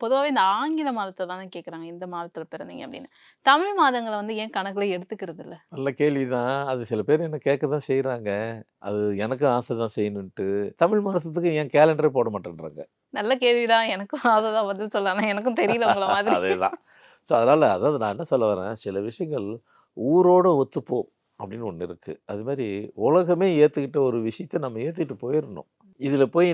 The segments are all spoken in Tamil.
பொதுவாவே இந்த ஆங்கில மாதத்த தானே கேட்குறாங்க. இந்த மாதத்துல பிறந்தீங்க அப்படின்னு. தமிழ் மாதங்கள வந்து ஏன் கணக்குல எடுத்துக்கிறது இல்ல? நல்ல கேள்வி தான். அது சில பேர் என்ன கேட்க தான் செய்றாங்க. அது எனக்கும் ஆசை தான் செய்யணுன்ட்டு. தமிழ் மாசத்துக்கு ஏன் கேலண்டரே போட மாட்டேன்றாங்க. நல்ல கேள்வி தான். எனக்கும் ஆசை தான் பதில் சொல்ல. ஆனா எனக்கும் தெரியல உங்கள மாதிரி. அதேதான். ஸோ அதனால அதாவது நான் என்ன சொல்ல வரேன், சில விஷயங்கள் ஊரோட ஒத்துப்போ அப்படின்னு ஒண்ணு இருக்கு. அதுமாரி உலகமே ஏத்துக்கிட்ட ஒரு விஷயத்த நம்ம ஏத்துக்கிட்டு போயிரணும். இதில போய்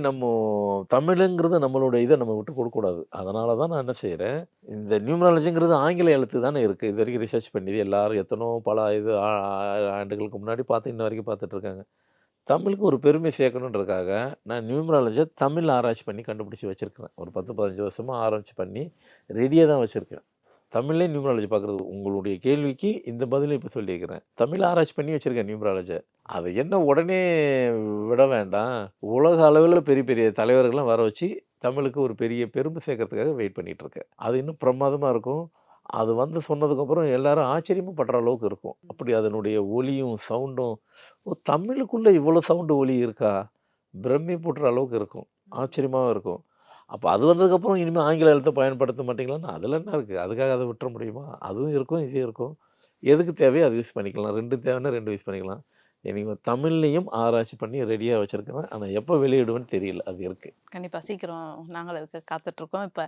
தமிழுங்கிறது நம்மளோட இத நம்ம விட்டு குடுக்கக்கூடாது. அதனால தான் நான் என்ன செய்றேன், இந்த நியூமராலஜிங்கிறது ஆங்கில எழுத்து தானே இருக்கு. இதுவரைக்கும் ரிசர்ச் பண்ணி எல்லாரும் பல இது ஆண்டுகளுக்கு முன்னாடி பார்த்து இன்ன வரைக்கும் பார்த்துட்டு இருக்காங்க. தமிழுக்கு ஒரு பெருமை சேர்க்கணுன்றதுக்காக, நான் நியூமராலஜிய தமிழ்ல ஆராய்ச்சி பண்ணி கண்டுபிடிச்சு வச்சிருக்கிறேன். ஒரு 10, 15 வருஷமா ஆராய்ச்சி பண்ணி ரெடியா தான் வச்சிருக்கேன். தமிழ்லயே நியூமராலஜி பார்க்குறது. உங்களுடைய கேள்விக்கு இந்த பதில இப்ப சொல்லியிருக்கிறேன். தமிழ்ல ஆராய்ச்சி பண்ணி வச்சிருக்கேன் நியூமராலஜிய. அத என்ன உடனே விட வேண்டாம். உலக அளவுல பெரிய பெரிய தலைவர்கள்லாம் வர வச்சு, தமிழுக்கு ஒரு பெரிய பெருமை சேர்க்கறதுக்காக வெயிட் பண்ணிட்டு இருக்கேன். அது இன்னும் பிரமாதமா இருக்கும். அது வந்து சொன்னதுக்கப்புறம் எல்லாரும் ஆச்சரியமும் படுற அளவுக்கு இருக்கும். அப்படி அதனுடைய ஒலியும், சவுண்டும், ஓ! தமிழுக்குள்ள இவ்வளோ சவுண்டு ஒலி இருக்கா? பிரமிப்பூட்டுற அளவுக்கு இருக்கும். ஆச்சரியமாவும் இருக்கும். அப்ப அது வந்ததுக்கப்புறம் இனிமே ஆங்கில எழுத்த பயன்படுத்த மாட்டீங்களான்னா, அதுல என்ன இருக்கு? அதுக்காக அத விட்டுற முடியுமா? அதுவும் இருக்கும், இதுவும் இருக்கும். எதுக்கு தேவையோ அது யூஸ் பண்ணிக்கலாம். 2 தேவைன்னா 2 யூஸ் பண்ணிக்கலாம். நீங்க தமிழ்லயும் ஆராய்ச்சி பண்ணி ரெடியா வச்சிருக்கிறேன். ஆனா எப்ப வெளியிடுவேன்னு தெரியல. அது இருக்கு. கண்டிப்பா. சீக்கிரம் நாங்களும் அதுக்கு காத்துட்ருக்கோம். இப்ப